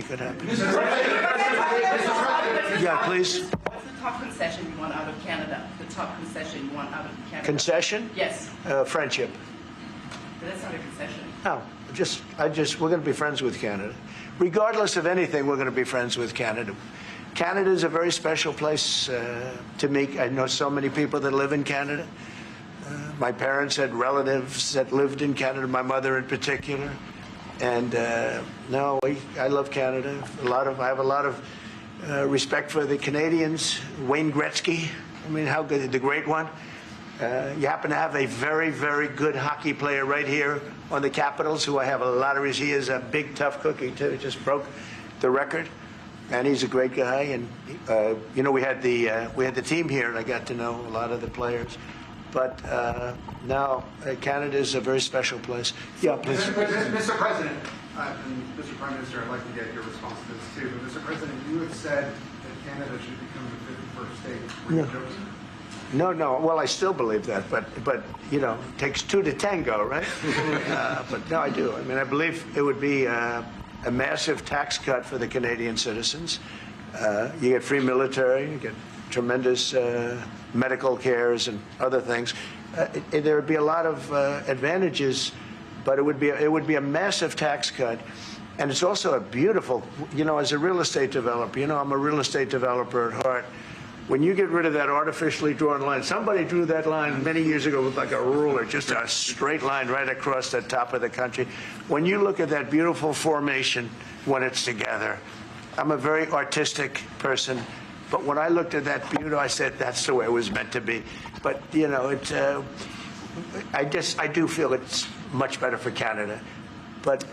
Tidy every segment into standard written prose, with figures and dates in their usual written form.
could happen. Yeah, please. What's the top concession you want out of Canada? The top concession you want out of Canada? Concession? Yes. Friendship. But that's not a concession. No, we're going to be friends with Canada. Regardless of anything, we're going to be friends with Canada. Canada is a very special place to me. I know so many people that live in Canada. My parents had relatives that lived in Canada, my mother in particular. And no, I love Canada. I have a lot of respect for the Canadians. Wayne Gretzky, I mean, how good, the great one. You happen to have a very, very good hockey player right here on the Capitals, who I have a lot of. He is a big, tough cookie too. Just broke the record, and he's a great guy. And you know, we had the team here, and I got to know a lot of the players. But now Canada is a very special place. Yeah, please. Mr. President, and Mr. Prime Minister, I'd like to get your response to this too. But Mr. President, you have said that Canada should become the 51st state. Were you joking? No. Well, I still believe that, but you know, it takes two to tango, right? But no, I do. I mean, I believe it would be a massive tax cut for the Canadian citizens. You get free military, you get tremendous medical cares and other things. There would be a lot of advantages, but it would be a massive tax cut. And it's also a beautiful, you know, as a real estate developer, you know, I'm a real estate developer at heart. When you get rid of that artificially drawn line, somebody drew that line many years ago with like a ruler, just a straight line right across the top of the country. When you look at that beautiful formation when it's together, I'm a very artistic person, but when I looked at that beauty, I said, that's the way it was meant to be. But, you know, I do feel it's much better for Canada. But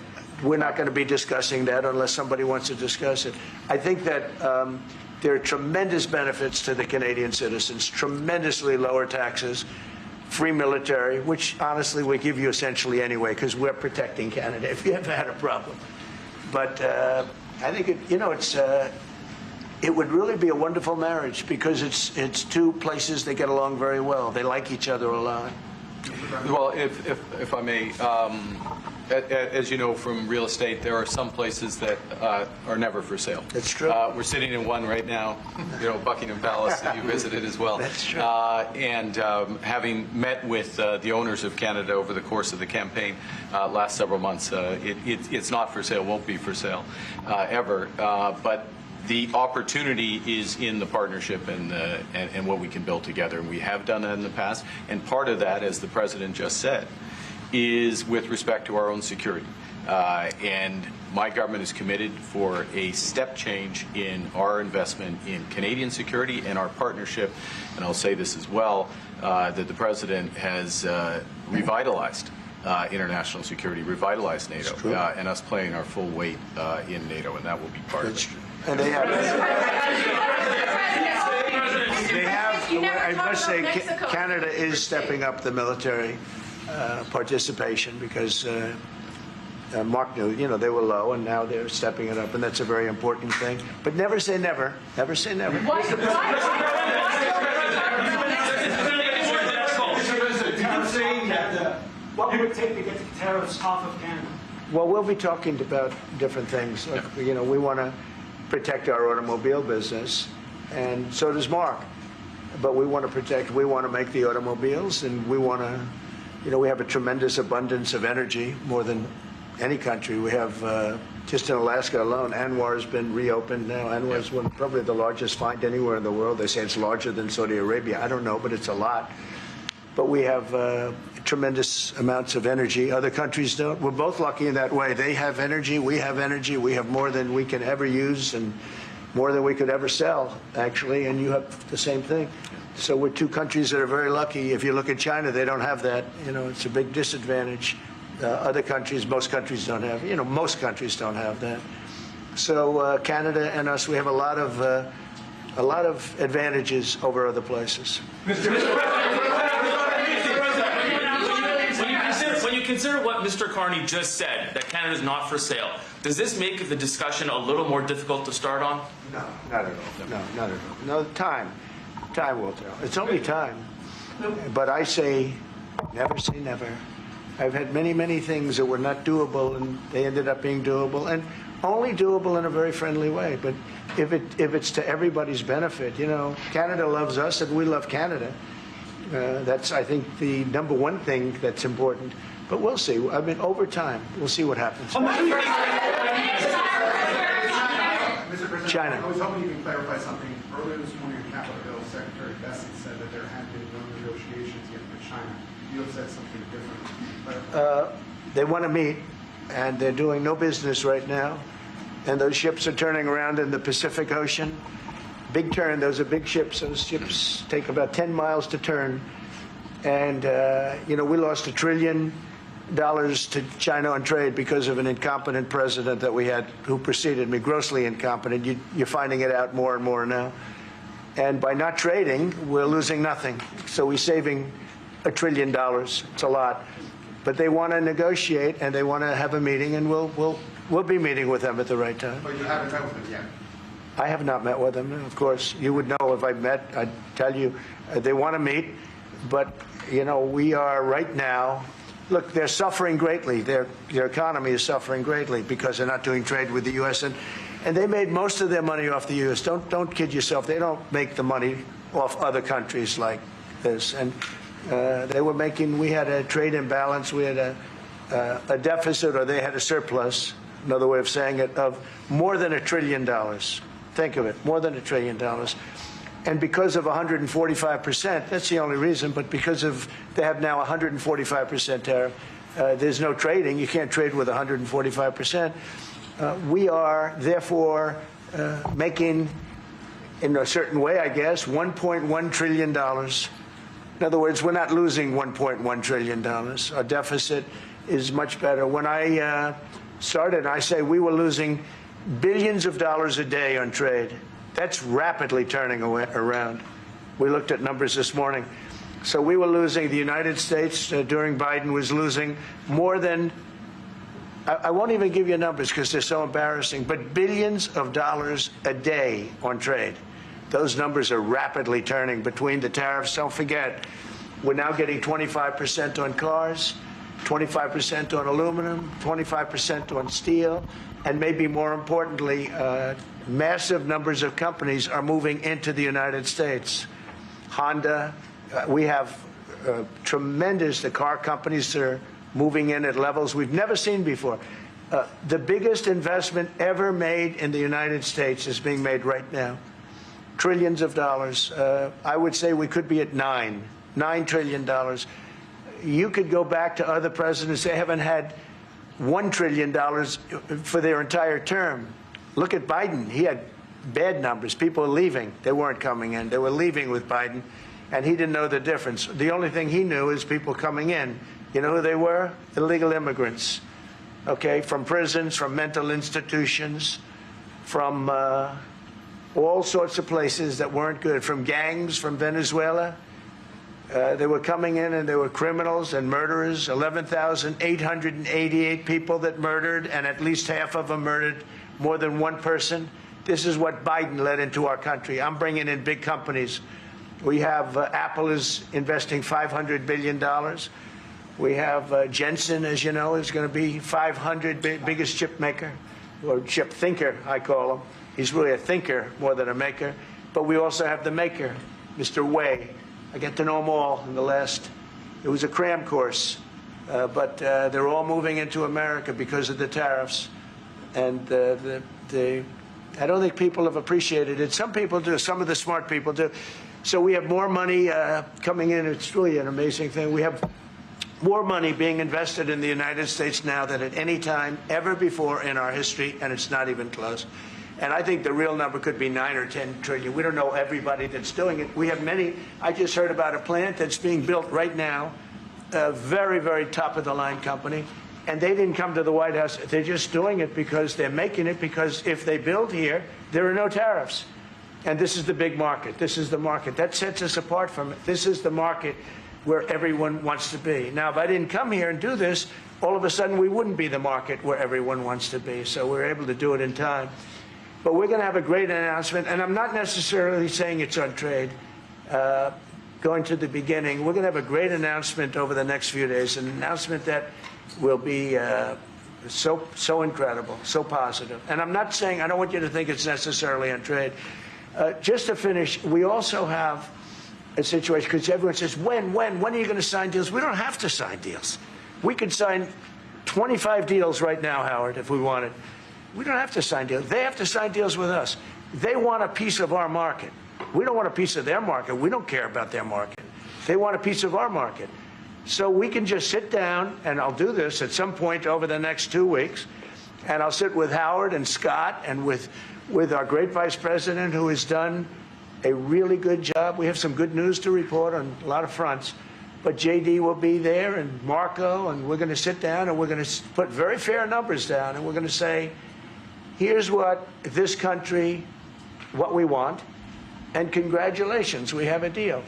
we're not going to be discussing that unless somebody wants to discuss it. I think that there are tremendous benefits to the Canadian citizens, tremendously lower taxes, free military, which honestly we give you essentially anyway because we're protecting Canada if you ever had a problem. But I think it would really be a wonderful marriage because it's two places that get along very well. They like each other a lot. Well, if I may, as you know from real estate, there are some places that are never for sale. That's true. We're sitting in one right now, you know, Buckingham Palace that you visited as well. That's true. And having met with the owners of Canada over the course of the campaign last several months, it's not for sale, won't be for sale ever. But the opportunity is in the partnership and what we can build together. And we have done that in the past. And part of that, as the President just said, is with respect to our own security. And my government is committed for a step change in our investment in Canadian security and our partnership. And I'll say this as well, that the President has revitalized international security, revitalized NATO, and us playing our full weight in NATO, and that will be part of it. And they have, I must say, Canada is stepping up the military participation because Mark knew, you know, they were low and now they're stepping it up, and that's a very important thing. But never say never. Never say never. You're saying that what would it take to get the tariffs off of Canada? Well, we'll be talking about different things. Like, you know, we want to protect our automobile business, and so does Mark. But we want to make the automobiles, and we want to, you know, we have a tremendous abundance of energy, more than any country. We have, just in Alaska alone, ANWR has been reopened now. ANWR is probably the largest find anywhere in the world. They say it's larger than Saudi Arabia. I don't know, but it's a lot. But we have tremendous amounts of energy. Other countries don't. We're both lucky in that way. They have energy. We have energy. We have more than we can ever use and more than we could ever sell, actually. And you have the same thing. So we're two countries that are very lucky. If you look at China, they don't have that. You know, it's a big disadvantage. Other countries, most countries don't have. You know, most countries don't have that. So Canada and us, we have a lot of advantages over other places. When you consider what Mr. Carney just said, that Canada is not for sale, does this make the discussion a little more difficult to start on? No, not at all. No, not at all. No, time will tell. It's only time. But I say, never say never. I've had many, many things that were not doable, and they ended up being doable. And only doable in a very friendly way. But if it's to everybody's benefit, you know, Canada loves us and we love Canada. That's, I think, the number one thing that's important. But we'll see. I mean, over time, we'll see what happens. Mr. President, China. I was hoping you can clarify something. Earlier this morning on Capitol Hill, Secretary Bessent said that there had been no negotiations yet with China. You have said something different. They want to meet, and they're doing no business right now. And those ships are turning around in the Pacific Ocean. Big turn. Those are big ships. Those ships take about 10 miles to turn. And, you know, we lost $1 trillion to China on trade because of an incompetent president that we had who preceded me, grossly incompetent. You're finding it out more and more now. And by not trading, we're losing nothing. So we're saving $1 trillion. It's a lot. But they want to negotiate and they want to have a meeting, and we'll be meeting with them at the right time. But you haven't met with them yet. I have not met with them, of course. You would know if I met. I'd tell you they want to meet. But, you know, we are right now. Look, they're suffering greatly. Their economy is suffering greatly because they're not doing trade with the U.S. And they made most of their money off the U.S. Don't kid yourself. They don't make the money off other countries like this. And they were making. We had a trade imbalance. We had a deficit, or they had a surplus. Another way of saying it, of more than $1 trillion. Think of it, more than $1 trillion. And because of 145%, that's the only reason, but because of they have now 145% tariff, there's no trading. You can't trade with 145%. We are, therefore, making, in a certain way, I guess, $1.1 trillion. In other words, we're not losing $1.1 trillion. Our deficit is much better. When I started, I say we were losing billions of dollars a day on trade. That's rapidly turning around. We looked at numbers this morning. So we were losing, the United States during Biden was losing more than, I won't even give you numbers because they're so embarrassing, but billions of dollars a day on trade. Those numbers are rapidly turning between the tariffs. Don't forget, we're now getting 25% on cars, 25% on aluminum, 25% on steel, and maybe more importantly, massive numbers of companies are moving into the United States. Honda, we have tremendous, the car companies are moving in at levels we've never seen before. The biggest investment ever made in the United States is being made right now. Trillions of dollars. I would say we could be at $9 trillion. You could go back to other presidents. They haven't had $1 trillion for their entire term. Look at Biden. He had bad numbers. People were leaving. They weren't coming in. They were leaving with Biden, and he didn't know the difference. The only thing he knew is people coming in. You know who they were? Illegal immigrants, okay, from prisons, from mental institutions, from all sorts of places that weren't good, from gangs, from Venezuela. They were coming in and they were criminals and murderers, 11,888 people that murdered, and at least half of them murdered more than one person. This is what Biden led into our country. I'm bringing in big companies. We have Apple is investing $500 billion. We have Jensen, as you know, is going to be 500 biggest chip maker, or chip thinker, I call him. He's really a thinker more than a maker. But we also have the maker, Mr. Wei. I get to know them all in the last, it was a cram course, but they're all moving into America because of the tariffs. And I don't think people have appreciated it. Some people do, some of the smart people do. So we have more money coming in. It's really an amazing thing. We have more money being invested in the United States now than at any time ever before in our history, and it's not even close. And I think the real number could be 9 or 10 trillion. We don't know everybody that's doing it. We have many. I just heard about a plant that's being built right now, a very, very top-of-the-line company, and they didn't come to the White House. They're just doing it because they're making it, because if they build here, there are no tariffs. And this is the big market. This is the market. That sets us apart from it. This is the market where everyone wants to be. Now, if I didn't come here and do this, all of a sudden we wouldn't be the market where everyone wants to be. So we're able to do it in time. But we're going to have a great announcement, and I'm not necessarily saying it's on trade. Going to the beginning, we're going to have a great announcement over the next few days, an announcement that will be so incredible, so positive. And I'm not saying, I don't want you to think it's necessarily on trade. Just to finish, we also have a situation, because everyone says, when are you going to sign deals? We don't have to sign deals. We could sign 25 deals right now, Howard, if we wanted. We don't have to sign deals. They have to sign deals with us. They want a piece of our market. We don't want a piece of their market. We don't care about their market. They want a piece of our market. So we can just sit down, and I'll do this at some point over the next 2 weeks, and I'll sit with Howard and Scott and with our great vice president, who has done a really good job. We have some good news to report on a lot of fronts, but JD will be there and Marco, and we're going to sit down and we're going to put very fair numbers down, and we're going to say, here's what this country, what we want, and congratulations, we have a deal.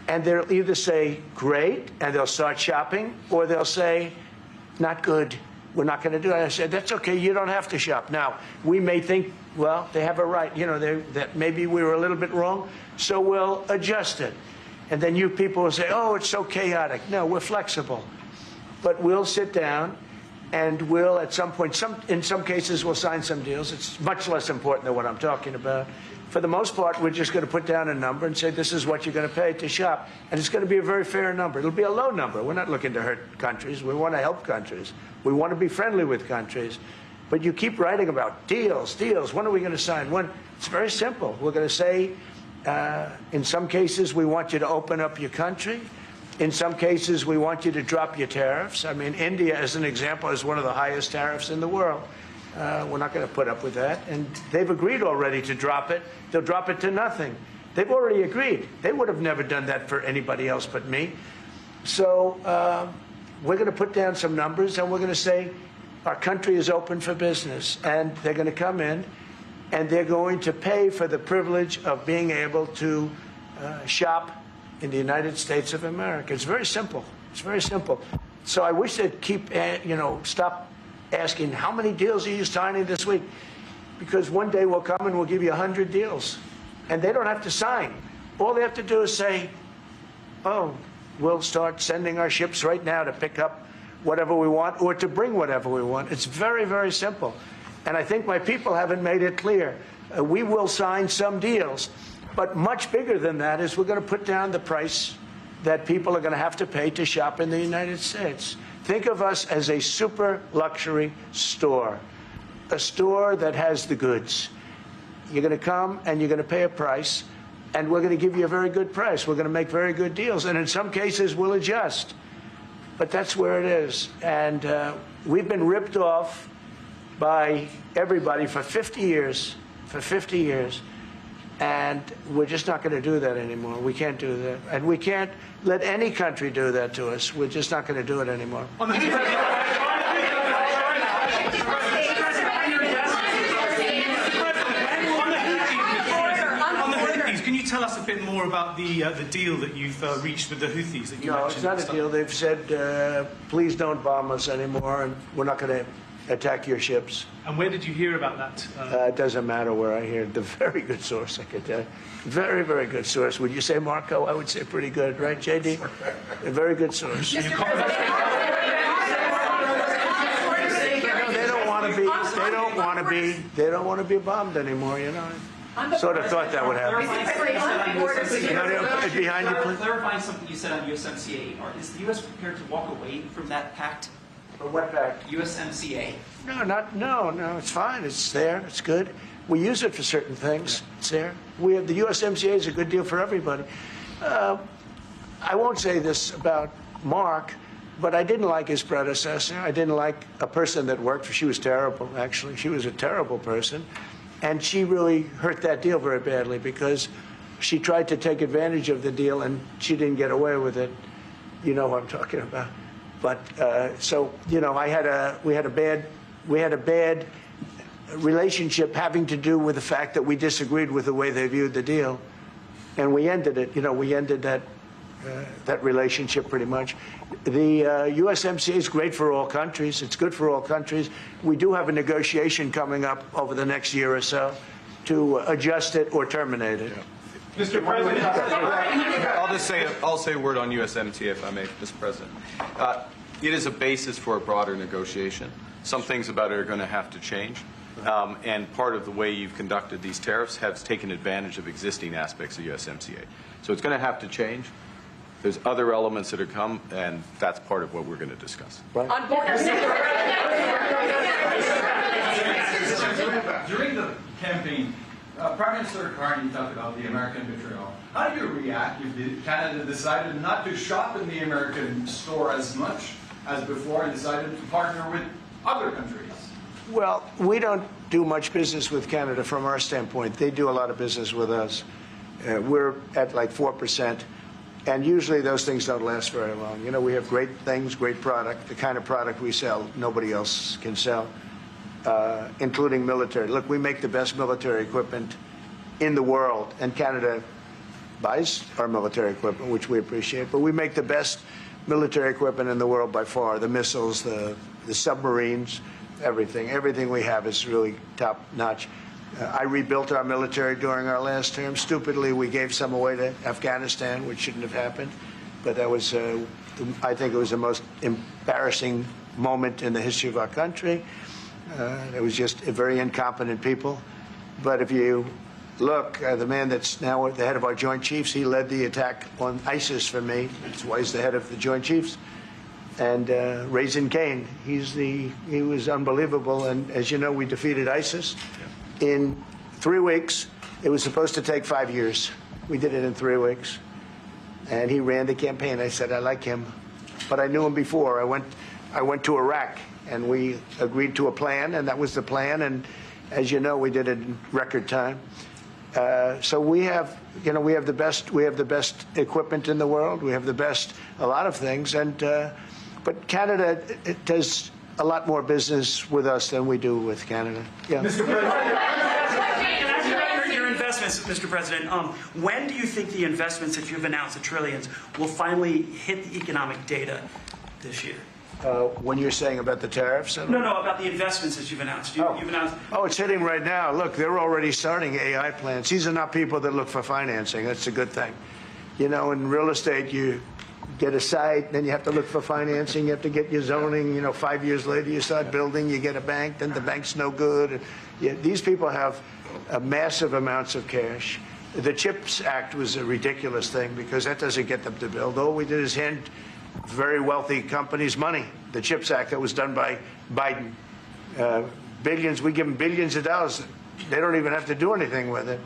And they'll either say, great, and they'll start shopping, or they'll say, not good, we're not going to do it. I said, that's okay, you don't have to shop. Now, we may think, well, they have a right, you know, that maybe we were a little bit wrong, so we'll adjust it. And then you people will say, oh, it's so chaotic. No, we're flexible. But we'll sit down, and we'll, at some point, in some cases, we'll sign some deals. It's much less important than what I'm talking about. For the most part, we're just going to put down a number and say, this is what you're going to pay to shop. And it's going to be a very fair number. It'll be a low number. We're not looking to hurt countries. We want to help countries. We want to be friendly with countries. But you keep writing about deals. When are we going to sign? When? It's very simple. We're going to say, in some cases, we want you to open up your country. In some cases, we want you to drop your tariffs. I mean, India, as an example, is one of the highest tariffs in the world. We're not going to put up with that. And they've agreed already to drop it. They'll drop it to nothing. They've already agreed. They would have never done that for anybody else but me. So we're going to put down some numbers, and we're going to say our country is open for business. And they're going to come in, and they're going to pay for the privilege of being able to shop in the United States of America. It's very simple. It's very simple. So I wish they'd keep, stop asking, how many deals are you signing this week? Because one day we'll come and we'll give you 100 deals. And they don't have to sign. All they have to do is say, oh, we'll start sending our ships right now to pick up whatever we want or to bring whatever we want. It's very, very simple. And I think my people haven't made it clear. We will sign some deals. But much bigger than that is we're going to put down the price that people are going to have to pay to shop in the United States. Think of us as a super luxury store, a store that has the goods. You're going to come and you're going to pay a price, and we're going to give you a very good price. We're going to make very good deals, and in some cases we'll adjust. But that's where it is. And we've been ripped off by everybody for 50 years, and we're just not going to do that anymore. We can't do that. And we can't let any country do that to us. We're just not going to do it anymore. On the Houthis, can you tell us a bit more about the deal that you've reached with the Houthis that you No, mentioned? it's not a deal. They've said, please don't bomb us anymore, and we're not going to attack your ships. And where did you hear about that? It doesn't matter where I hear it. The very good source, I could tell you. Very, very good source. Would you say, Marco? I would say pretty good, right, JD? A very good source. They don't want to be bombed anymore, you know. Sort of thought that would happen. Behind you, please. Clarifying something you said on USMCA, is the U.S. prepared to walk away from that pact? For what fact? USMCA. No, it's fine. It's there. It's good. We use it for certain things. It's there. The USMCA is a good deal for everybody. I won't say this about Mark, but I didn't like his predecessor. I didn't like a person that worked for. She was terrible, actually. She was a terrible person. And she really hurt that deal very badly because she tried to take advantage of the deal and she didn't get away with it. You know what I'm talking about. But so, you know, we had a bad relationship having to do with the fact that we disagreed with the way they viewed the deal, and we ended it. You know, we ended that relationship pretty much. The USMCA is great for all countries. It's good for all countries. We do have a negotiation coming up over the next year or so to adjust it or terminate it. Mr. President. I'll say a word on USMCA, if I may, Mr. President. It is a basis for a broader negotiation. Some things about it are going to have to change. And part of the way you've conducted these tariffs has taken advantage of existing aspects of USMCA. So it's going to have to change. There's other elements that are come, and that's part of what we're going to discuss. On During the campaign, Prime Minister Carney talked about the American betrayal. How do you react if Canada decided not to shop in the American store as much as before and decided to partner with other countries? Well, we don't do much business with Canada from our standpoint. They do a lot of business with us. We're at like 4%. And usually those things don't last very long. You know, we have great things, great product. The kind of product we sell, nobody else can sell, including military. Look, we make the best military equipment in the world, and Canada buys our military equipment, which we appreciate. But we make the best military equipment in the world by far. The missiles, the submarines, everything. Everything we have is really top notch. I rebuilt our military during our last term. Stupidly, we gave some away to Afghanistan, which shouldn't have happened. But that was, I think it was the most embarrassing moment in the history of our country. It was just very incompetent people. But if you look, the man that's now the head of our Joint Chiefs, he led the attack on ISIS for me. That's why he's the head of the Joint Chiefs. And Raisin Kane, he was unbelievable. And as you know, we defeated ISIS. In 3 weeks. It was supposed to take 5 years. We did it in 3 weeks. And he ran the campaign. I said, I like him. But I knew him before. I went to Iraq, and we agreed to a plan, and that was the plan. And as you know, we did it in record time. So we have, you know, we have the best equipment in the world. We have the best, a lot of things. And but Canada, it does a lot more business with us than we do with Canada. Yeah. Mr. President, your investments, Mr. President. When do you think the investments that you've announced, the trillions, will finally hit the economic data this year? When you're saying about the tariffs? No, about the investments that you've announced. You've announced. Oh, it's hitting right now. Look, they're already starting AI plants. These are not people that look for financing. That's a good thing. You know, in real estate, you get a site, then you have to look for financing, you have to get your zoning, you know, 5 years later you start building, you get a bank, then the bank's no good. These people have massive amounts of cash. The CHIPS Act was a ridiculous thing because that doesn't get them to build. All we did is hand very wealthy companies money. The CHIPS Act that was done by Biden. Billions, we give them billions of dollars. They don't even have to do anything with it.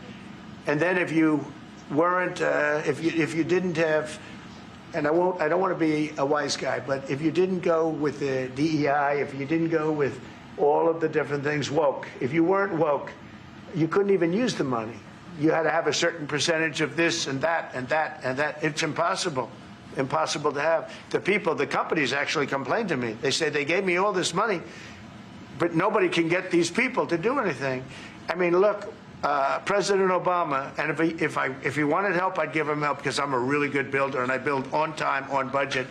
And then if you weren't, if you didn't have, and I don't want to be a wise guy, but if you didn't go with the DEI, if you didn't go with all of the different things, woke, if you weren't woke, you couldn't even use the money. You had to have a certain percentage of this and that and that and that. It's impossible to have. The companies actually complained to me. They say they gave me all this money, but nobody can get these people to do anything. I mean, look, President Obama, and if he wanted help, I'd give him help because I'm a really good builder and I build on time, on budget.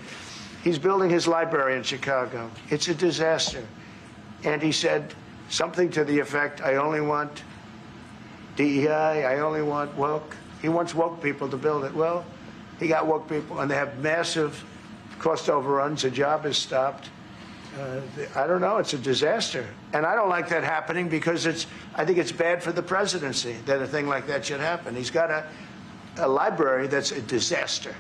He's building his library in Chicago. It's a disaster. And he said something to the effect, I only want DEI, I only want woke. He wants woke people to build it. Well, he got woke people, and they have massive cost overruns. The job is stopped. I don't know. It's a disaster. And I don't like that happening because I think it's bad for the presidency that a thing like that should happen. He's got a library that's a disaster.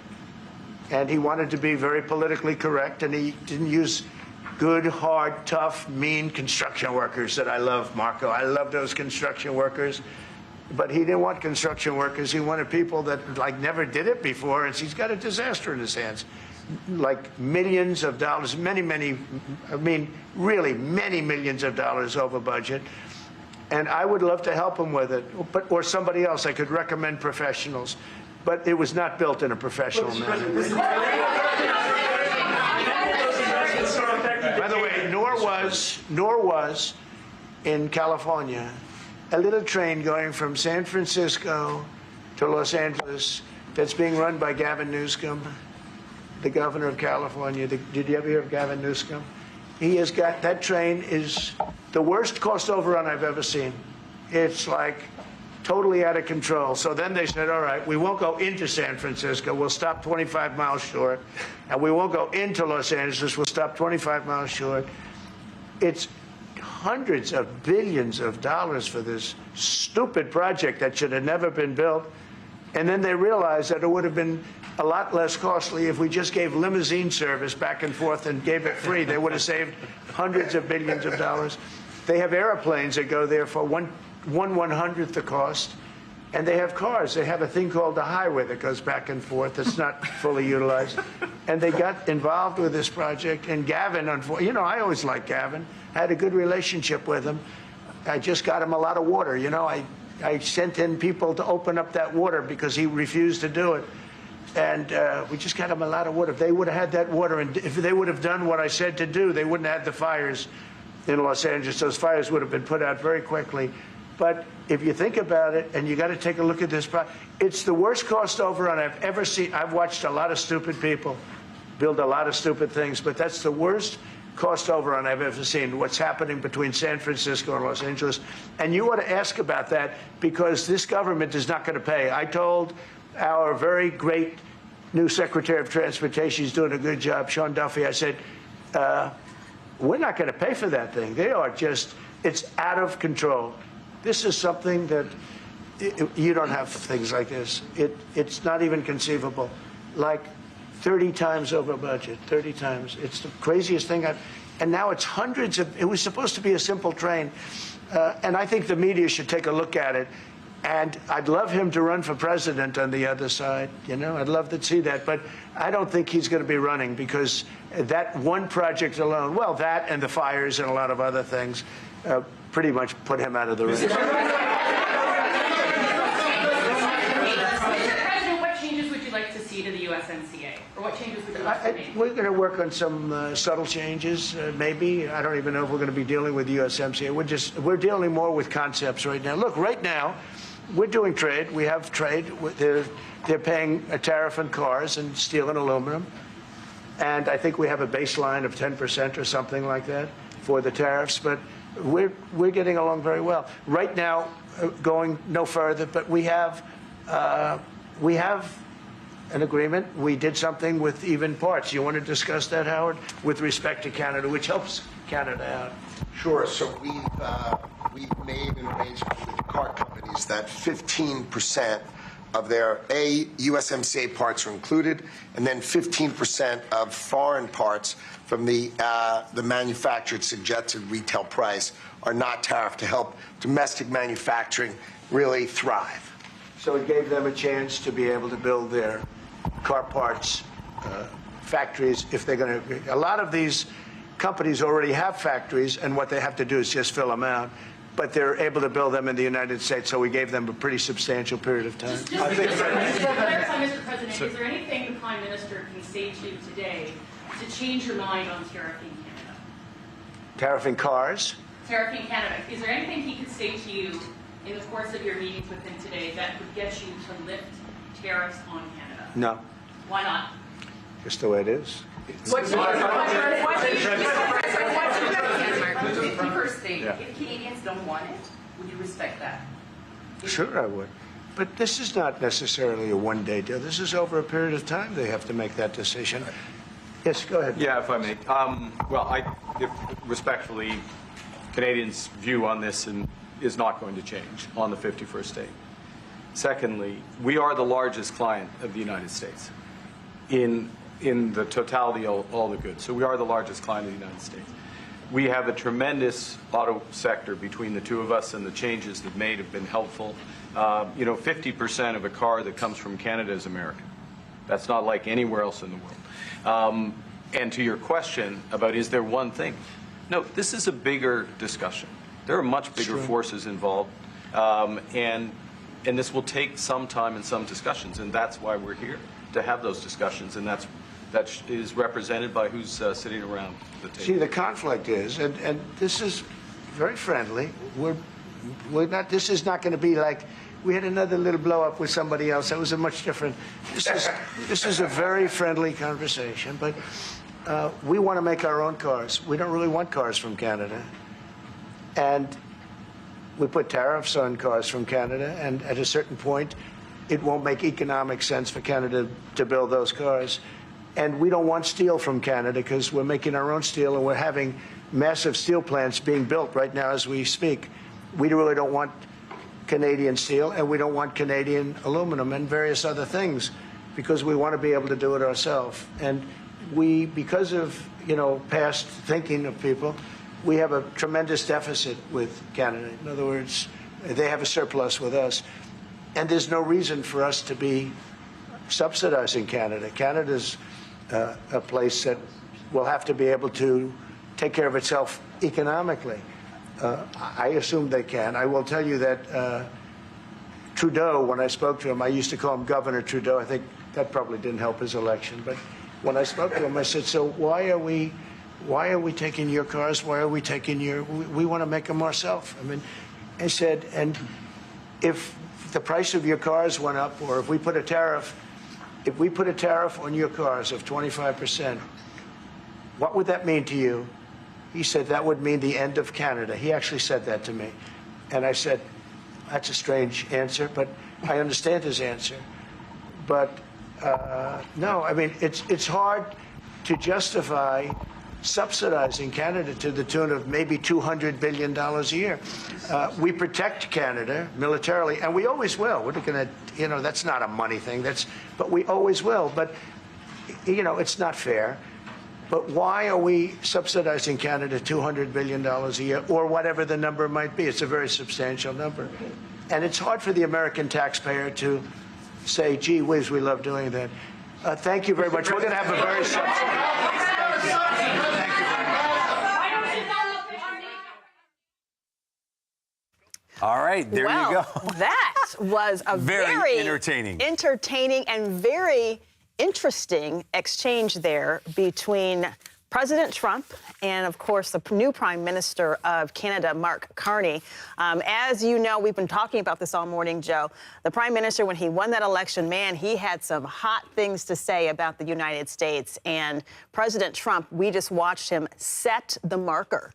And he wanted to be very politically correct, and he didn't use good, hard, tough, mean construction workers that I love, Marco. I love those construction workers. But he didn't want construction workers. He wanted people that, like, never did it before, and he's got a disaster in his hands. Like millions of dollars, really many millions of dollars over budget. And I would love to help him with it, or somebody else. I could recommend professionals. But it was not built in a professional manner. By the way, nor was in California a little train going from San Francisco to Los Angeles that's being run by Gavin Newsom, the governor of California. Did you ever hear of Gavin Newsom? He has got, that train is the worst cost overrun I've ever seen. It's like totally out of control. So then they said, all right, we won't go into San Francisco. We'll stop 25 miles short. And we won't go into Los Angeles. We'll stop 25 miles short. It's hundreds of billions of dollars for this stupid project that should have never been built. And then they realized that it would have been a lot less costly if we just gave limousine service back and forth and gave it free. They would have saved hundreds of billions of dollars. They have airplanes that go there for one 1/100th the cost. And they have cars. They have a thing called the highway that goes back and forth. It's not fully utilized. And they got involved with this project. And Gavin, you know, I always liked Gavin. I had a good relationship with him. I just got him a lot of water. You know, I sent in people to open up that water because he refused to do it. And we just got him a lot of water. If they would have had that water, and if they would have done what I said to do, they wouldn't have had the fires in Los Angeles. Those fires would have been put out very quickly. But if you think about it, and you got to take a look at this, it's the worst cost overrun I've ever seen. I've watched a lot of stupid people build a lot of stupid things, but that's the worst cost overrun I've ever seen, what's happening between San Francisco and Los Angeles. And you ought to ask about that, because this government is not going to pay. I told our very great new Secretary of Transportation, he's doing a good job, Sean Duffy, I said, we're not going to pay for that thing. They are just, it's out of control. This is something that you don't have things like this. It's not even conceivable. Like 30 times over budget, 30 times. It's the craziest thing and now it's hundreds of, it was supposed to be a simple train. And I think the media should take a look at it. And I'd love him to run for president on the other side. You know, I'd love to see that. But I don't think he's going to be running, because that one project alone, well, that and the fires and a lot of other things, pretty much put him out of the race. Mr. President, what changes would you like to see to the USMCA? Or what changes would you like to make? We're going to work on some subtle changes, maybe. I don't even know if we're going to be dealing with the USMCA. We're dealing more with concepts right now. Look, right now, we're doing trade. We have trade. They're paying a tariff on cars and steel and aluminum. And I think we have a baseline of 10% or something like that for the tariffs. But we're getting along very well. Right now, going no further, but we have an agreement. We did something with even parts. You want to discuss that, Howard, with respect to Canada, which helps Canada out? Sure. So we've made an arrangement with the car companies that 15% of their USMCA parts are included, and then 15% of foreign parts from the manufactured suggested retail price are not tariffed, to help domestic manufacturing really thrive. So it gave them a chance to be able to build their car parts factories if they're going to. A lot of these companies already have factories, and what they have to do is just fill them out. But they're able to build them in the United States, so we gave them a pretty substantial period of time. Just to clarify, Mr. President, is there anything the Prime Minister can say to you today to change your mind on tariffing Canada? Tariffing cars? Tariffing Canada. Is there anything he could say to you in the course of your meetings with him today that would get you to lift tariffs on Canada? No. Why not? Just the way it is. If Canadians don't want it, would you respect that? Sure, I would. But this is not necessarily a one-day deal. This is over a period of time they have to make that decision. Yes, go ahead. Yeah, if I may. Respectfully, Canadians' view on this is not going to change on the 51st day. Secondly, we are the largest client of the United States in the totality of all the goods. So we are the largest client of the United States. We have a tremendous auto sector between the two of us, and the changes they've made have been helpful. 50% of a car that comes from Canada is American. That's not like anywhere else in the world. And to your question about is there one thing? No, this is a bigger discussion. There are much bigger forces involved, and this will take some time and some discussions, and that's why we're here, to have those discussions, and that is represented by who's sitting around the table. See, the conflict is, and this is very friendly. We're not. This is not going to be like we had another little blow up with somebody else. That was a much different. This is a very friendly conversation, but we want to make our own cars. We don't really want cars from Canada, and we put tariffs on cars from Canada, and at a certain point, it won't make economic sense for Canada to build those cars. And we don't want steel from Canada because we're making our own steel, and we're having massive steel plants being built right now as we speak. We really don't want Canadian steel, and we don't want Canadian aluminum and various other things, because we want to be able to do it ourselves. And we, because of, past thinking of people, we have a tremendous deficit with Canada. In other words, they have a surplus with us. And there's no reason for us to be subsidizing Canada. Canada's a place that will have to be able to take care of itself economically. I assume they can. I will tell you that Trudeau, when I spoke to him, I used to call him Governor Trudeau. I think that probably didn't help his election. But when I spoke to him, I said, so why are we taking your cars? Why are we taking we want to make them ourselves. I mean, I said, and if the price of your cars went up, or if we put a tariff on your cars of 25%, what would that mean to you? He said, that would mean the end of Canada. He actually said that to me. And I said, that's a strange answer, but I understand his answer. But no, I mean, it's hard to justify subsidizing Canada to the tune of maybe $200 billion a year. We protect Canada militarily, and we always will. We're not going to, that's not a money thing. But we always will. But, it's not fair. But why are we subsidizing Canada $200 billion a year, or whatever the number might be? It's a very substantial number. And it's hard for the American taxpayer to say, gee whiz, we love doing that. Thank you very much. We're going to have a very substantial... Thank you very much. All right, there you go. That was a very entertaining and very interesting exchange there between President Trump and, of course, the new Prime Minister of Canada, Mark Carney. As you know, we've been talking about this all morning, Joe. The Prime Minister, when he won that election, man, he had some hot things to say about the United States. And President Trump, we just watched him set the marker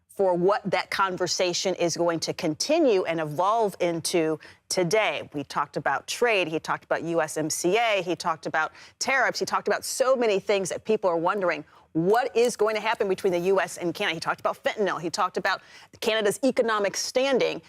for what that conversation is going to continue and evolve into today. We talked about trade. He talked about USMCA. He talked about tariffs. He talked about so many things that people are wondering what is going to happen between the U.S. and Canada. He talked about fentanyl. He talked about Canada's economic standing,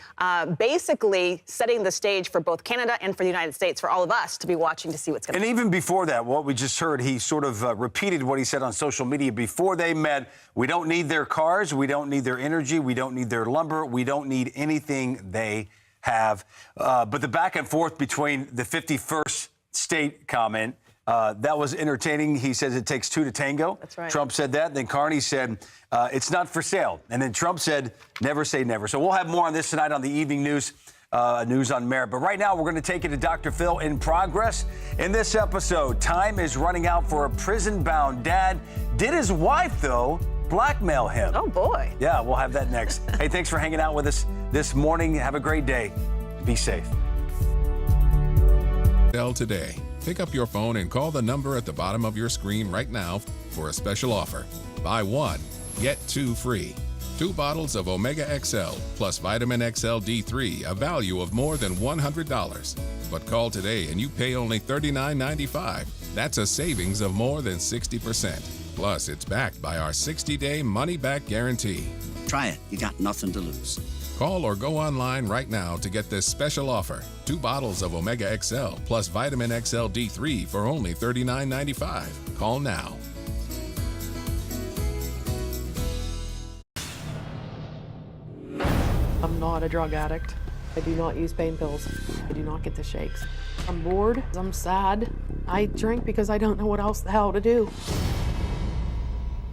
basically setting the stage for both Canada and for the United States, for all of us to be watching to see what's going to happen. And even before that, what we just heard, he sort of repeated what he said on social media before they met. We don't need their cars. We don't need their energy. We don't need their lumber. We don't need anything they have. But the back and forth between the 51st state comment, that was entertaining. He says it takes two to tango. That's right. Trump said that. Then Carney said it's not for sale. And then Trump said never say never. So we'll have more on this tonight on the evening news, News on Merit. But right now we're going to take it to Dr. Phil in progress. In this episode, time is running out for a prison-bound dad. Did his wife, though, blackmail him? Oh, boy. Yeah, we'll have that next. Hey, thanks for hanging out with us this morning. Have a great day. Be safe. Today. Pick up your phone and call the number at the bottom of your screen right now for a special offer. Buy one, get two free. 2 bottles of Omega XL plus Vitamin XL D3, a value of more than $100. But call today and you pay only $39.95. That's a savings of more than 60%. Plus, it's backed by our 60-day money-back guarantee. Try it. You got nothing to lose. Call or go online right now to get this special offer. 2 bottles of Omega XL plus Vitamin XL D3 for only $39.95. Call now. I'm not a drug addict. I do not use pain pills. I do not get the shakes. I'm bored. I'm sad. I drink because I don't know what else the hell to do.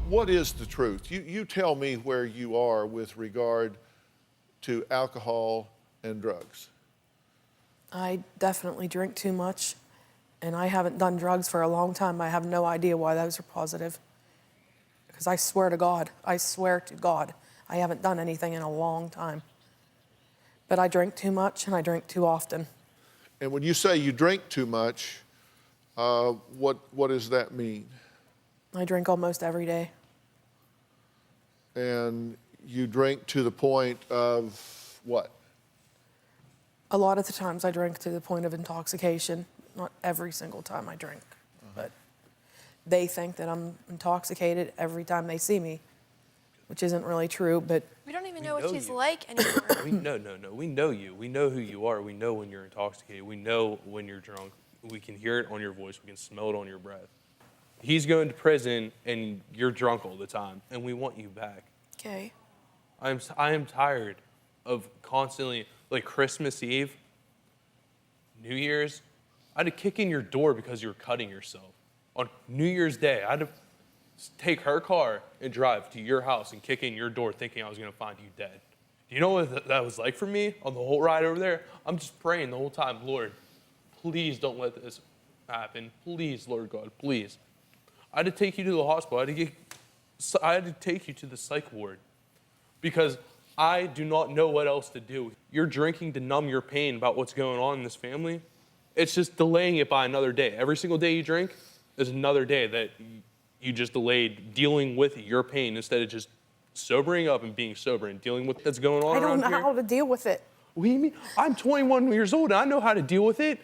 What is the truth? You tell me where you are with regard to alcohol and drugs. I definitely drink too much, and I haven't done drugs for a long time. I have no idea why those are positive. Because I swear to God, I haven't done anything in a long time. But I drink too much and I drink too often. And when you say you drink too much, what does that mean? I drink almost every day. And you drink to the point of what? A lot of the times I drink to the point of intoxication. Not every single time I drink, but they think that I'm intoxicated every time they see me. which isn't really true, but We don't even know what she's like anymore. No. We know you. We know who you are. We know when you're intoxicated. We know when you're drunk. We can hear it on your voice. We can smell it on your breath. He's going to prison, and you're drunk all the time, and we want you back. Okay. I am tired of constantly, like Christmas Eve, New Year's, I had to kick in your door because you were cutting yourself. On New Year's Day, I had to take her car and drive to your house and kick in your door thinking I was going to find you dead. Do you know what that was like for me on the whole ride over there? I'm just praying the whole time, Lord, please don't let this happen. Please, Lord God, please. I had to take you to the hospital. I had to take you to the psych ward because I do not know what else to do. You're drinking to numb your pain about what's going on in this family. It's just delaying it by another day. Every single day you drink is another day that you just delayed dealing with your pain instead of just sobering up and being sober and dealing with what's going on I don't around know here. how to deal with it. What do you mean? I'm 21 years old and I know how to deal with it.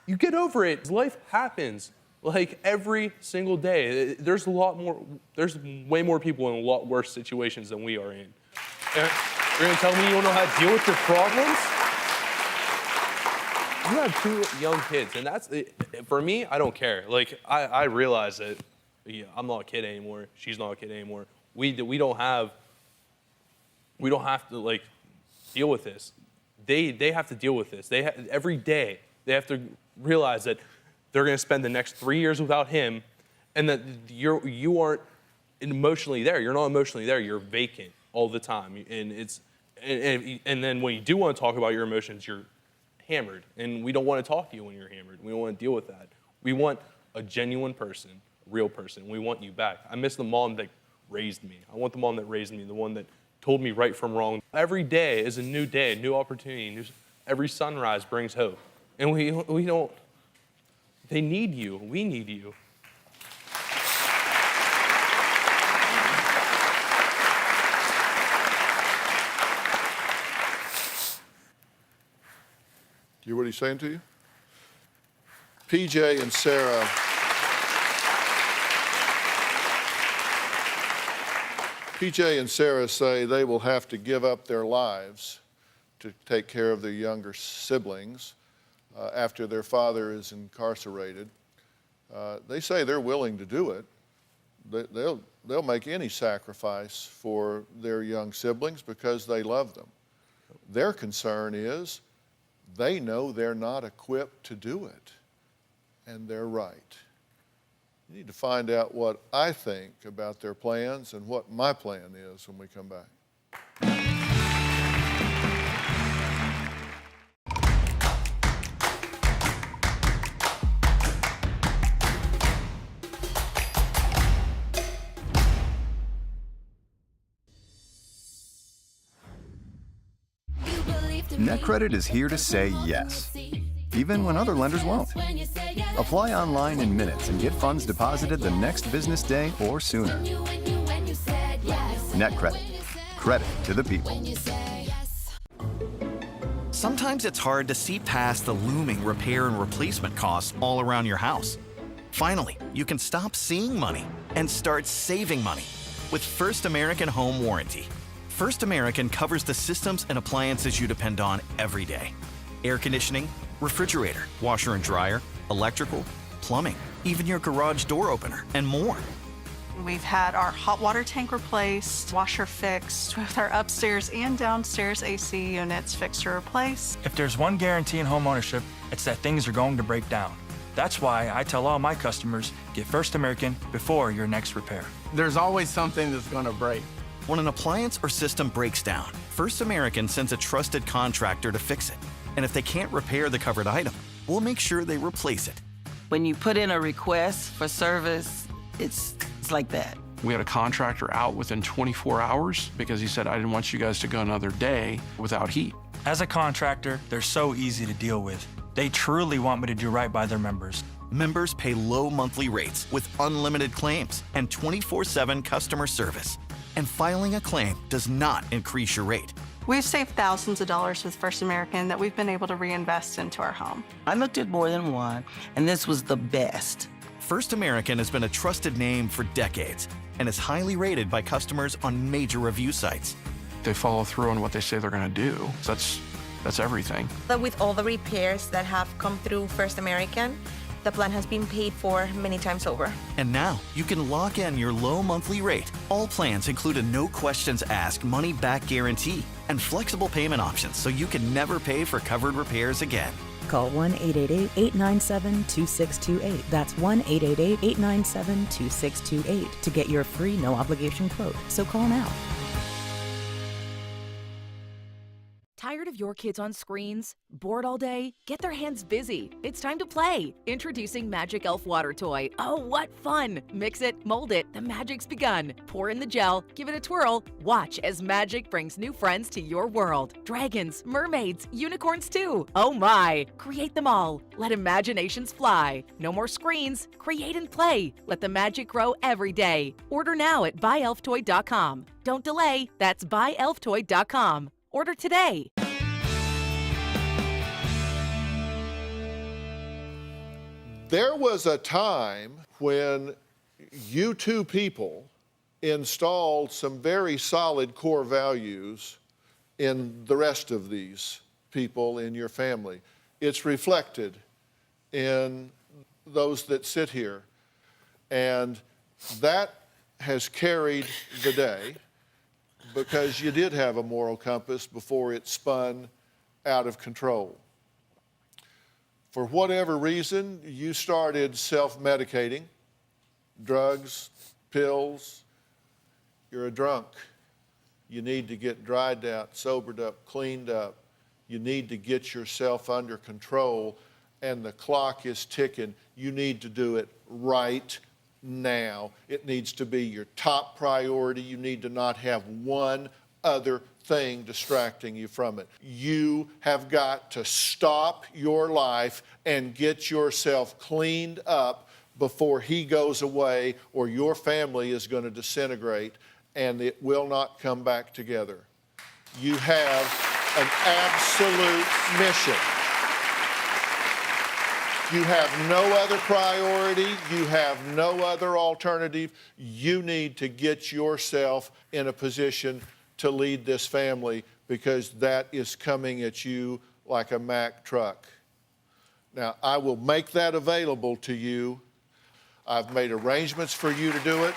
You get over it. Life happens. Like every single day. There's way more people in a lot worse situations than we are in. You're gonna tell me you don't know how to deal with your problems? You have 2 young kids, and that's, for me, I don't care. Like, I realize that I'm not a kid anymore. She's not a kid anymore. We don't have to, like, deal with this. They have to deal with this. Every day, they have to realize that they're going to spend the next 3 years without him, and that you aren't emotionally there. You're not emotionally there. You're vacant all the time, and then when you do want to talk about your emotions, you're hammered, and we don't want to talk to you when you're hammered. We don't want to deal with that. We want a genuine person, real person. We want you back. I miss the mom that raised me. I want the mom that raised me, the one that told me right from wrong. Every day is a new day, a new opportunity. Every sunrise brings hope, and we don't. They need you. We need you. You hear what he's saying to you? PJ and Sarah. PJ and Sarah say they will have to give up their lives to take care of their younger siblings after their father is incarcerated. They say they're willing to do it. They'll make any sacrifice for their young siblings because they love them. Their concern is they know they're not equipped to do it, and they're right. You need to find out what I think about their plans and what my plan is when we come back. NetCredit is here to say yes, even when other lenders won't. Apply online in minutes and get funds deposited the next business day or sooner. NetCredit. Credit to the people. Sometimes it's hard to see past the looming repair and replacement costs all around your house. Finally, you can stop seeing money and start saving money with First American Home Warranty. First American covers the systems and appliances you depend on every day. Air conditioning, refrigerator, washer and dryer, electrical, plumbing, even your garage door opener, and more. We've had our hot water tank replaced, washer fixed, with our upstairs and downstairs AC units fixed or replaced. If there's one guarantee in homeownership, it's that things are going to break down. That's why I tell all my customers, get First American before your next repair. There's always something that's going to break. When an appliance or system breaks down, First American sends a trusted contractor to fix it. And if they can't repair the covered item, we'll make sure they replace it. When you put in a request for service, it's like that. We had a contractor out within 24 hours because he said, I didn't want you guys to go another day without heat. As a contractor, they're so easy to deal with. They truly want me to do right by their members. Members pay low monthly rates with unlimited claims and 24/7 customer service. And filing a claim does not increase your rate. We've saved thousands of dollars with First American that we've been able to reinvest into our home. I looked at more than one, and this was the best. First American has been a trusted name for decades and is highly rated by customers on major review sites. They follow through on what they say they're going to do. That's everything. But with all the repairs that have come through First American, the plan has been paid for many times over. And now you can lock in your low monthly rate. All plans include a no questions asked money back guarantee and flexible payment options so you can never pay for covered repairs again. Call 1-888-897-2628. That's 1-888-897-2628 to get your free no obligation quote. So call now. Tired of your kids on screens? Bored all day? Get their hands busy. It's time to play. Introducing Magic Elf Water Toy. Oh, what fun! Mix it, mold it, the magic's begun. Pour in the gel, give it a twirl. Watch as magic brings new friends to your world. Dragons, mermaids, unicorns too. Oh my! Create them all. Let imaginations fly. No more screens. Create and play. Let the magic grow every day. Order now at BuyElfToy.com. Don't delay. That's BuyElfToy.com. Order today. There was a time when you two people installed some very solid core values in the rest of these people in your family. It's reflected in those that sit here. And that has carried the day, because you did have a moral compass before it spun out of control. For whatever reason, you started self-medicating, drugs, pills. You're a drunk. You need to get dried out, sobered up, cleaned up. You need to get yourself under control, and the clock is ticking. You need to do it right now. It needs to be your top priority. You need to not have one other thing distracting you from it. You have got to stop your life and get yourself cleaned up before he goes away, or your family is going to disintegrate and it will not come back together. You have an absolute mission. You have no other priority. You have no other alternative. You need to get yourself in a position to lead this family, because that is coming at you like a Mack truck. Now, I will make that available to you. I've made arrangements for you to do it.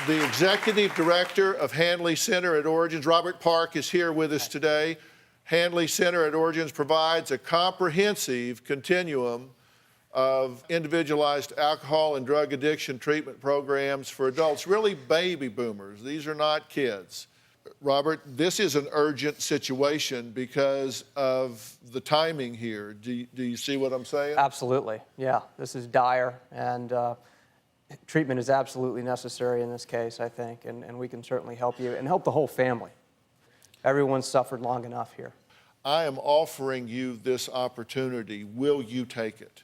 The executive director of Handley Center at Origins, Robert Park, is here with us today. Handley Center at Origins provides a comprehensive continuum of individualized alcohol and drug addiction treatment programs for adults, really baby boomers. These are not kids. Robert, this is an urgent situation because of the timing here. Do you see what I'm saying? Absolutely, yeah. This is dire, and treatment is absolutely necessary in this case, I think, and we can certainly help you and help the whole family. Everyone's suffered long enough here. I am offering you this opportunity. Will you take it?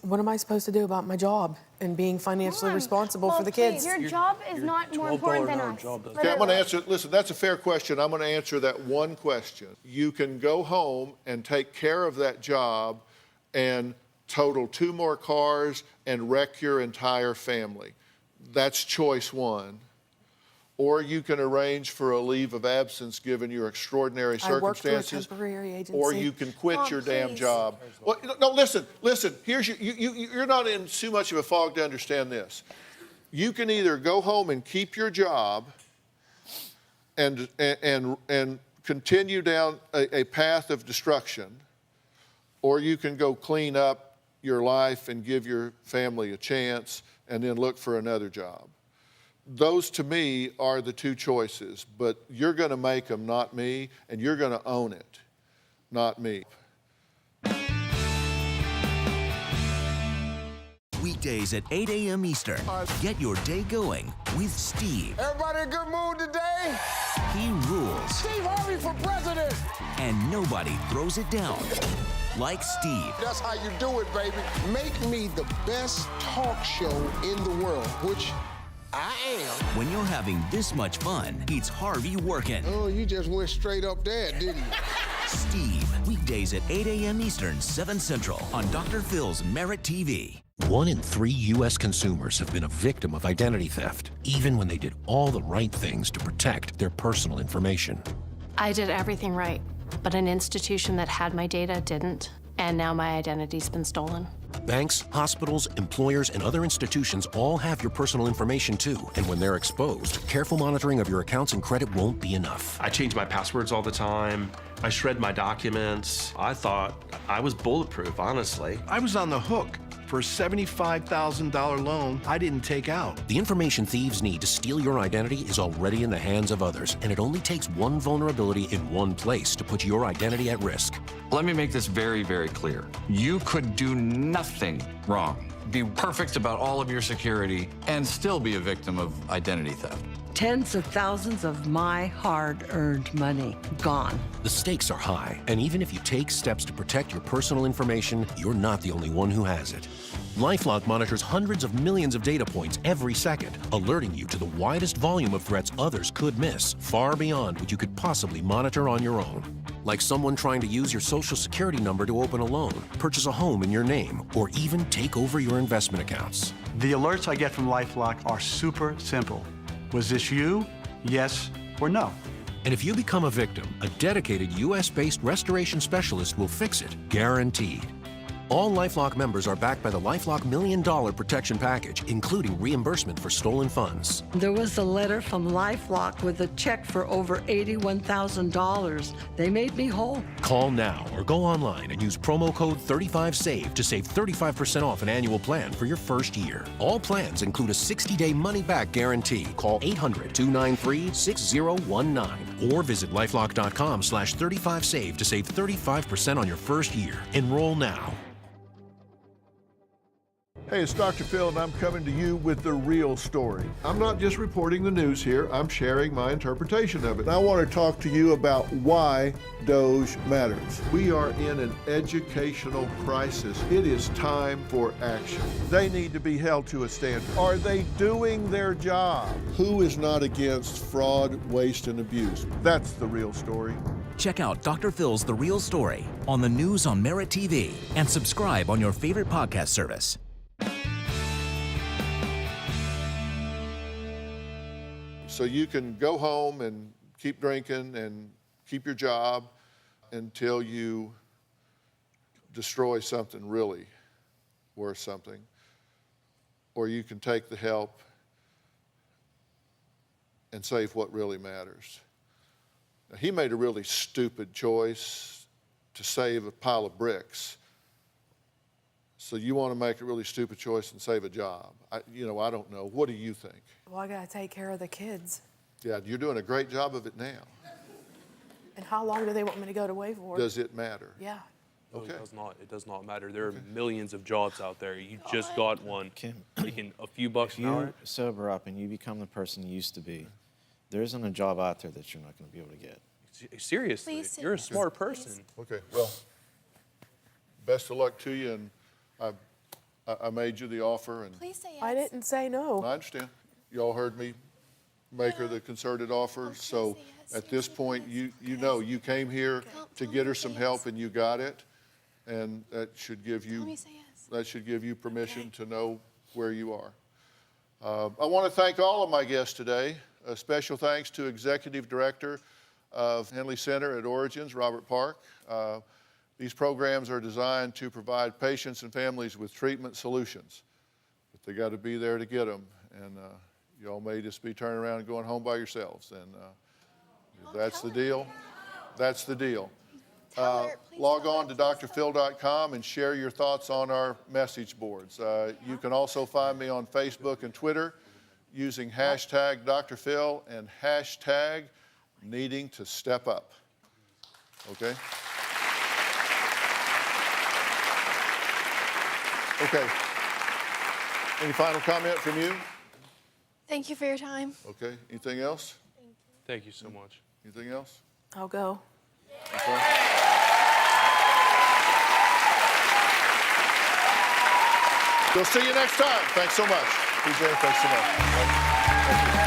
What am I supposed to do about my job and being financially responsible for the kids? Your job is not more important than us. Okay, I'm going to answer, listen, that's a fair question. I'm going to answer that one question. You can go home and take care of that job and total 2 more cars and wreck your entire family. That's choice one. Or you can arrange for a leave of absence given your extraordinary circumstances. I work for a temporary agency. Or you can quit your damn job. Well, no, listen. Here's you're not in too much of a fog to understand this. You can either go home and keep your job and continue down a path of destruction, or you can go clean up your life and give your family a chance and then look for another job. Those, to me, are the two choices, but you're going to make them, not me, and you're going to own it, not me. Weekdays at 8 a.m. Eastern. Get your day going with Steve. Everybody in a good mood today? He rules. Steve Harvey for president. And nobody throws it down like Steve. That's how you do it, baby. Make me the best talk show in the world, which I am. When you're having this much fun, it's Harvey working. Oh, you just went straight up there, didn't you? Steve, weekdays at 8 a.m. Eastern, 7 Central on Dr. Phil's Merit TV. 1 in 3 U.S. consumers have been a victim of identity theft, even when they did all the right things to protect their personal information. I did everything right, but an institution that had my data didn't, and now my identity's been stolen. Banks, hospitals, employers, and other institutions all have your personal information too, and when they're exposed, careful monitoring of your accounts and credit won't be enough. I change my passwords all the time. I shred my documents. I thought I was bulletproof, honestly. I was on the hook for a $75,000 loan I didn't take out. The information thieves need to steal your identity is already in the hands of others, and it only takes one vulnerability in one place to put your identity at risk. Let me make this very, very clear. You could do nothing wrong, be perfect about all of your security, and still be a victim of identity theft. Tens of thousands of my hard-earned money gone. The stakes are high, and even if you take steps to protect your personal information, you're not the only one who has it. LifeLock monitors hundreds of millions of data points every second, alerting you to the widest volume of threats others could miss, far beyond what you could possibly monitor on your own. Like someone trying to use your social security number to open a loan, purchase a home in your name, or even take over your investment accounts. The alerts I get from LifeLock are super simple. Was this you? Yes or no? And if you become a victim, a dedicated U.S.-based restoration specialist will fix it, guaranteed. All LifeLock members are backed by the LifeLock $1 Million Protection Package, including reimbursement for stolen funds. There was a letter from LifeLock with a check for over $81,000. They made me whole. Call now or go online and use promo code 35SAVE to save 35% off an annual plan for your first year. All plans include a 60-day money-back guarantee. Call 800-293-6019 or visit lifelock.com/35SAVE to save 35% on your first year. Enroll now. Hey, it's Dr. Phil, and I'm coming to you with the real story. I'm not just reporting the news here, I'm sharing my interpretation of it. And I want to talk to you about why DOGE matters. We are in an educational crisis. It is time for action. They need to be held to a standard. Are they doing their job? Who is not against fraud, waste, and abuse? That's the real story. Check out Dr. Phil's The Real Story on the news on Merit TV and subscribe on your favorite podcast service. So you can go home and keep drinking and keep your job until you destroy something really worth something. Or you can take the help and save what really matters. Now, he made a really stupid choice to save a pile of bricks. So you want to make a really stupid choice and save a job. I don't know. What do you think? Well, I got to take care of the kids. Yeah, you're doing a great job of it now. And how long do they want me to go away for? Does it matter? Yeah. Okay. It does not matter. There are millions of jobs out there. You just got one making a few bucks an hour. If you sober up and you become the person you used to be, there isn't a job out there that you're not going to be able to get. Seriously, you're a smart person. Okay, well, best of luck to you, and I made you the offer. And Please say yes. I didn't say no. I understand. You all heard me make her the concerted offer, so at this point, you know you came here to get her some help, and you got it, and that should give you permission to know where you are. I want to thank all of my guests today. A special thanks to Executive Director of Henley Center at Origins, Robert Park. These programs are designed to provide patients and families with treatment solutions, but they got to be there to get them, and you all may just be turning around and going home by yourselves, and if that's the deal, that's the deal. Log on to drphil.com and share your thoughts on our message boards. You can also find me on Facebook and Twitter using hashtag Dr. Phil and hashtag needing to step up. Okay? Okay. Any final comment from you? Thank you for your time. Okay. Anything else? Thank you so much. Anything else? I'll go. Okay. We'll see you next time. Thanks so much. PJ, thanks so much. Thank you.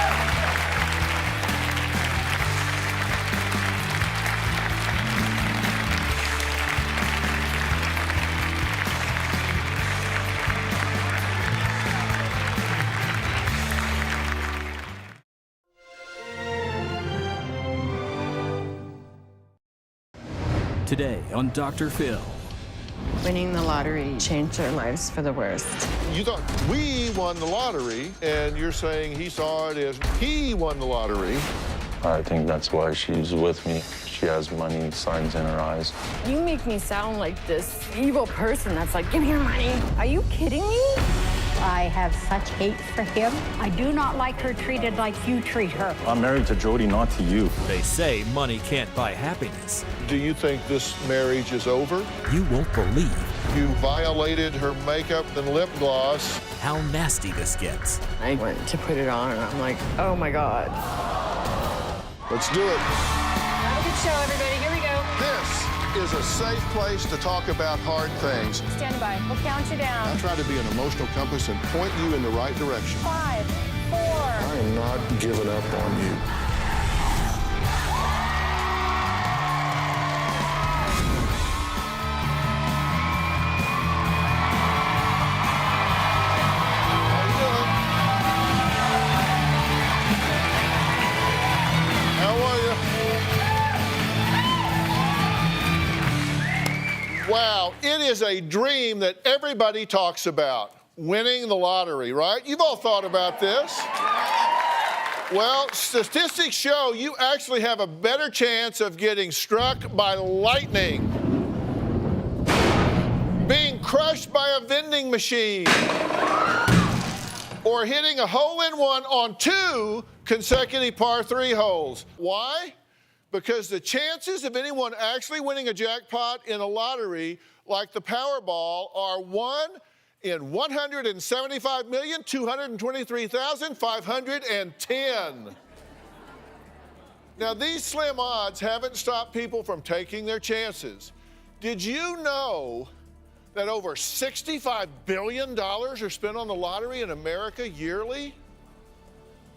Today on Dr. Phil. Winning the lottery changed our lives for the worst. You thought we won the lottery, and you're saying he saw it as he won the lottery. I think that's why she's with me. She has money signs in her eyes. You make me sound like this evil person that's like, give me your money. Are you kidding me? I have such hate for him. I do not like her treated like you treat her. I'm married to Jody, not to you. They say money can't buy happiness. Do you think this marriage is over? You won't believe You violated her makeup and lip gloss. how nasty this gets. I went to put it on and I'm like, oh my God. Let's do it. Have a good show, everybody. Here we go. This is a safe place to talk about hard things. Stand by. We'll count you down. I try to be an emotional compass and point you in the right direction. 5, 4. I am not giving up on you. Wow, it is a dream that everybody talks about, winning the lottery, right? You've all thought about this. Well, statistics show you actually have a better chance of getting struck by lightning, being crushed by a vending machine, or hitting a hole-in-one on 2 consecutive par 3 holes. Why? Because the chances of anyone actually winning a jackpot in a lottery like the Powerball are 1 in 177,223,510. Now, these slim odds haven't stopped people from taking their chances. Did you know that over $65 billion are spent on the lottery in America yearly?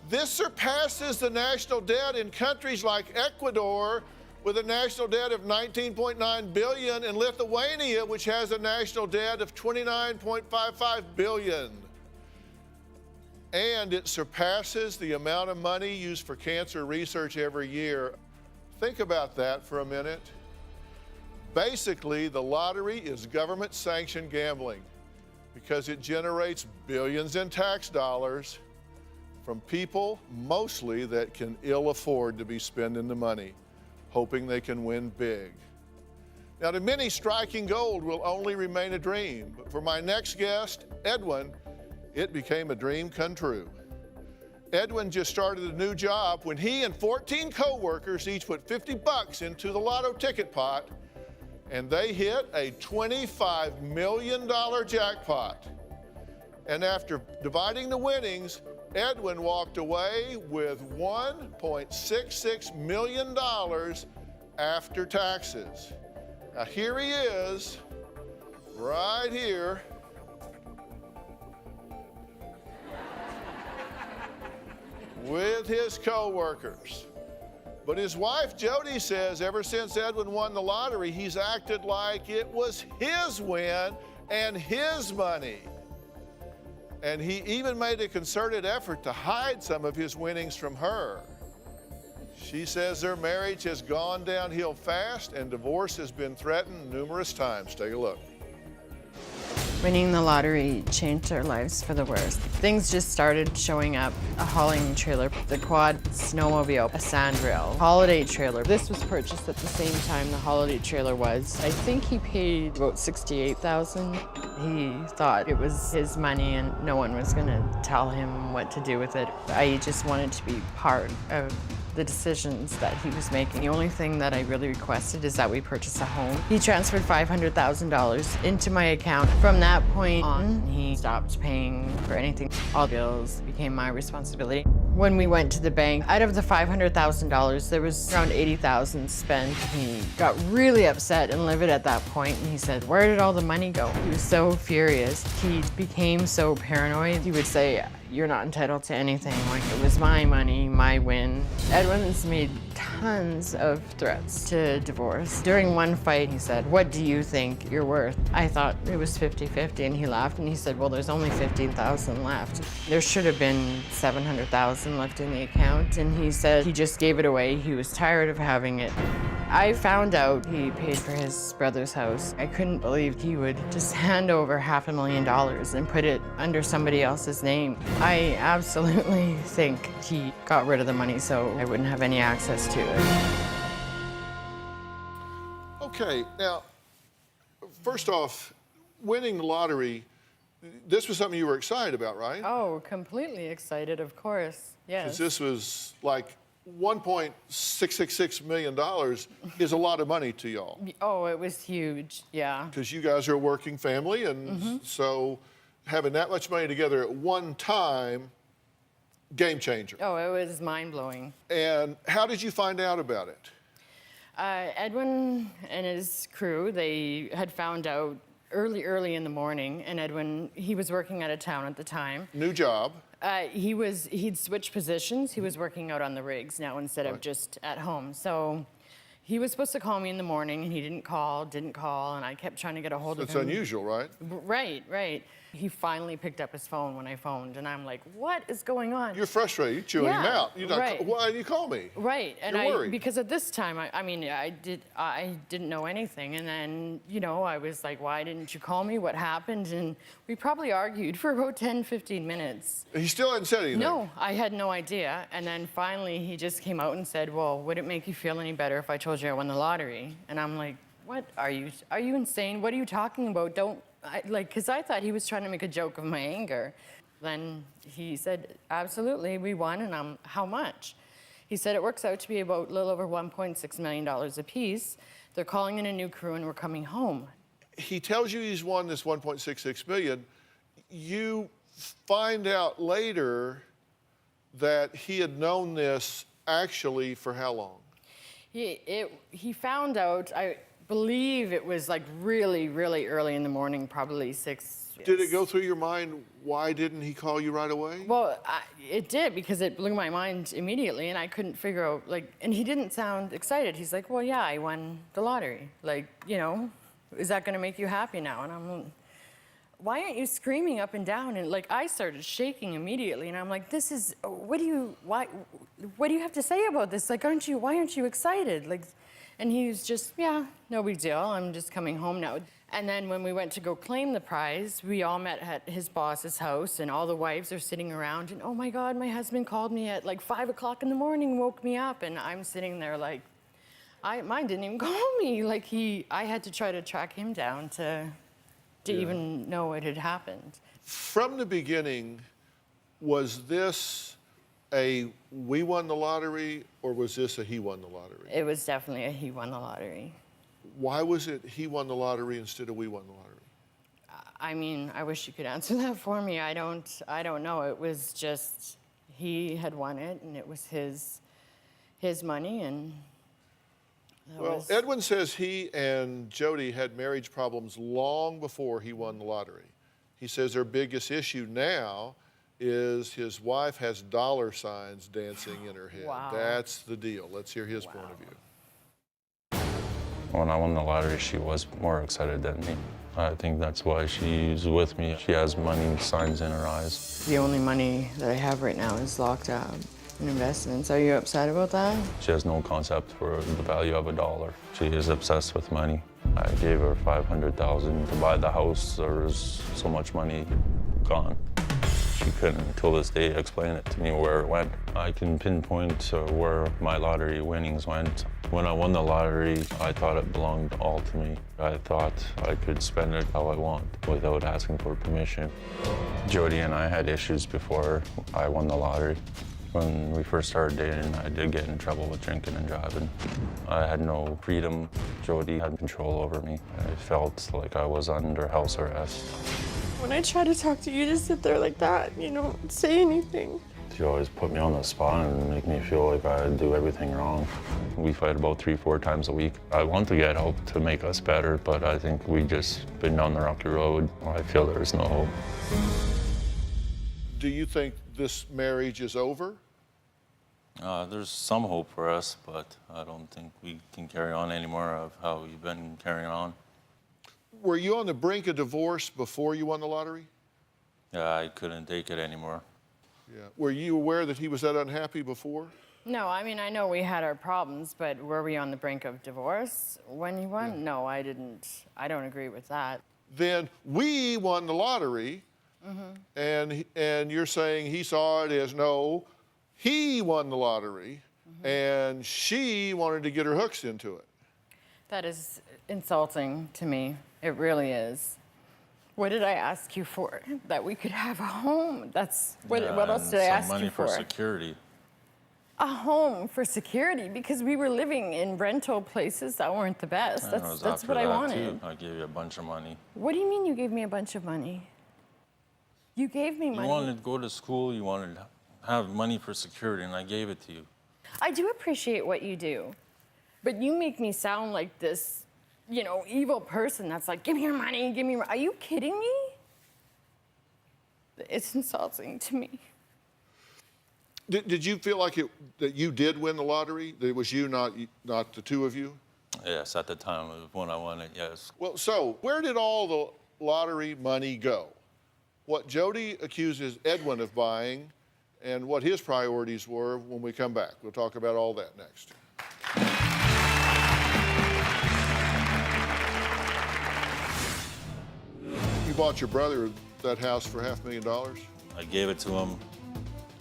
This surpasses the national debt in countries like Ecuador, with a national debt of $19.9 billion, and Lithuania, which has a national debt of $29.55 billion. And it surpasses the amount of money used for cancer research every year. Think about that for a minute. Basically, the lottery is government-sanctioned gambling because it generates billions in tax dollars from people mostly that can ill afford to be spending the money, hoping they can win big. Now, to many, striking gold will only remain a dream. But for my next guest, Edwin, it became a dream come true. Edwin just started a new job when he and 14 co-workers each put $50 into the lotto ticket pot, and they hit a $25 million jackpot. And after dividing the winnings, Edwin walked away with $1.66 million after taxes. Now here he is, right here. With his co-workers. But his wife, Jody, says ever since Edwin won the lottery, he's acted like it was his win and his money. And he even made a concerted effort to hide some of his winnings from her. She says their marriage has gone downhill fast and divorce has been threatened numerous times. Take a look. Winning the lottery changed our lives for the worst. Things just started showing up. A hauling trailer, the quad snowmobile, a sand rail, holiday trailer. This was purchased at the same time the holiday trailer was. I think he paid about $68,000. He thought it was his money and no one was gonna tell him what to do with it. I just wanted to be part of the decisions that he was making. The only thing that I really requested is that we purchase a home. He transferred $500,000 into my account. From that point on, he stopped paying for anything. All bills became my responsibility. When we went to the bank, out of the $500,000, there was around $80,000 spent. He got really upset and livid at that point, and he said, "Where did all the money go?" He was so furious. He became so paranoid. He would say, "You're not entitled to anything. Like, it was my money, my win." Edwin's made tons of threats to divorce. During one fight, he said, "What do you think you're worth?" I thought it was 50-50, and he laughed, and he said, "Well, there's only $15,000 left. There should have been $700,000 left in the account." And he said he just gave it away. He was tired of having it. I found out he paid for his brother's house. I couldn't believe he would just hand over $500,000 and put it under somebody else's name. I absolutely think he got rid of the money so I wouldn't have any access to it. Okay, now, first off, winning the lottery, this was something you were excited about, right? Oh, completely excited, of course, yes. Because this was like $1.666 million is a lot of money to y'all. Oh, it was huge, yeah. Because you guys are a working family, and so having that much money together at one time, game changer. Oh, it was mind-blowing. And how did you find out about it? Edwin and his crew, they had found out early in the morning, and Edwin, he was working out of town at the time. New job. He'd switched positions. He was working out on the rigs now instead of just at home. So he was supposed to call me in the morning, and he didn't call, and I kept trying to get a hold of him. It's unusual, right? Right. He finally picked up his phone when I phoned, and I'm like, what is going on? You're frustrated. You're chewing him out. You're not, right. Why didn't you call me? Right, and You're worried. because at this time, I didn't know anything, and then, I was like, why didn't you call me? What happened? And we probably argued for about 10, 15 minutes. He still hadn't said anything? No, I had no idea, and then finally he just came out and said, well, would it make you feel any better if I told you I won the lottery? And I'm like, what? Are you insane? What are you talking about? Because I thought he was trying to make a joke of my anger. Then he said, absolutely, we won, and how much? He said it works out to be about a little over $1.6 million a piece. They're calling in a new crew, and we're coming home. He tells you he's won this $1.66 million. You find out later that he had known this actually for how long? He found out, I believe it was like really early in the morning, probably 6. Did it go through your mind, why didn't he call you right away? Well, it did, because it blew my mind immediately, and I couldn't figure out, and he didn't sound excited. He's like, well, yeah, I won the lottery. Is that going to make you happy now? And I'm like, why aren't you screaming up and down? And I started shaking immediately, and I'm like, what do you have to say about this? Why aren't you excited? And he was just, yeah, no big deal. I'm just coming home now. And then when we went to go claim the prize, we all met at his boss's house, and all the wives are sitting around, and oh my God, my husband called me at 5 o'clock in the morning, woke me up, and I'm sitting there mine didn't even call me. I had to try to track him down to even know it had happened. From the beginning, was this a we won the lottery, or was this a he won the lottery? It was definitely a he won the lottery. Why was it he won the lottery instead of we won the lottery? I wish you could answer that for me. I don't know. It was just he had won it, and it was his money, and well, Edwin says he and Jody had marriage problems long before he won the lottery. He says their biggest issue now is his wife has dollar signs dancing in her head. Wow. That's the deal. Let's hear his point of view. When I won the lottery, she was more excited than me. I think that's why she's with me. She has money signs in her eyes. The only money that I have right now is locked up in investments. Are you upset about that? She has no concept for the value of a dollar. She is obsessed with money. I gave her $500,000 to buy the house. There was so much money gone. She couldn't, until this day, explain it to me where it went. I can pinpoint where my lottery winnings went. When I won the lottery, I thought it belonged all to me. I thought I could spend it how I want without asking for permission. Jody and I had issues before I won the lottery. When we first started dating, I did get in trouble with drinking and driving. I had no freedom. Jody had control over me. I felt like I was under house arrest. When I try to talk to you, just sit there like that, you don't say anything. She always put me on the spot and make me feel like I do everything wrong. We fight about 3-4 times a week. I want to get help to make us better, but I think we just been down the rocky road. I feel there's no hope. Do you think this marriage is over? There's some hope for us, but I don't think we can carry on anymore of how we've been carrying on. Were you on the brink of divorce before you won the lottery? Yeah, I couldn't take it anymore. Yeah. Were you aware that he was that unhappy before? No, I mean, I know we had our problems, but were we on the brink of divorce when he won? Yeah. No, I didn't. I don't agree with that. Then we won the lottery, and you're saying he saw it as, no, he won the lottery, and she wanted to get her hooks into it. That is insulting to me. It really is. What did I ask you for? That we could have a home. That's what else did I ask you for? Some money for security. A home for security, because we were living in rental places that weren't the best. That's what I wanted. Too. I gave you a bunch of money. What do you mean you gave me a bunch of money? You gave me money. You wanted to go to school, you wanted to have money for security, and I gave it to you. I do appreciate what you do, but you make me sound like this, you know, evil person that's like, give me your money, give me your... Are you kidding me? It's insulting to me. Did you feel like that you did win the lottery? That it was you, not the two of you? Yes, at the time when I won it, yes. Well, so where did all the lottery money go? What Jody accuses Edwin of buying and what his priorities were when we come back. We'll talk about all that next. You bought your brother that house for $500,000? I gave it to him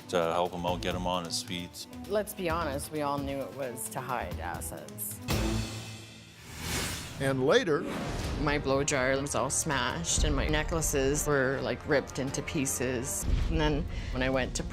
to help him out, get him on his feet. Let's be honest, we all knew it was to hide assets. And later, my blow jar was all smashed and my necklaces were like ripped into pieces. And then when I went to put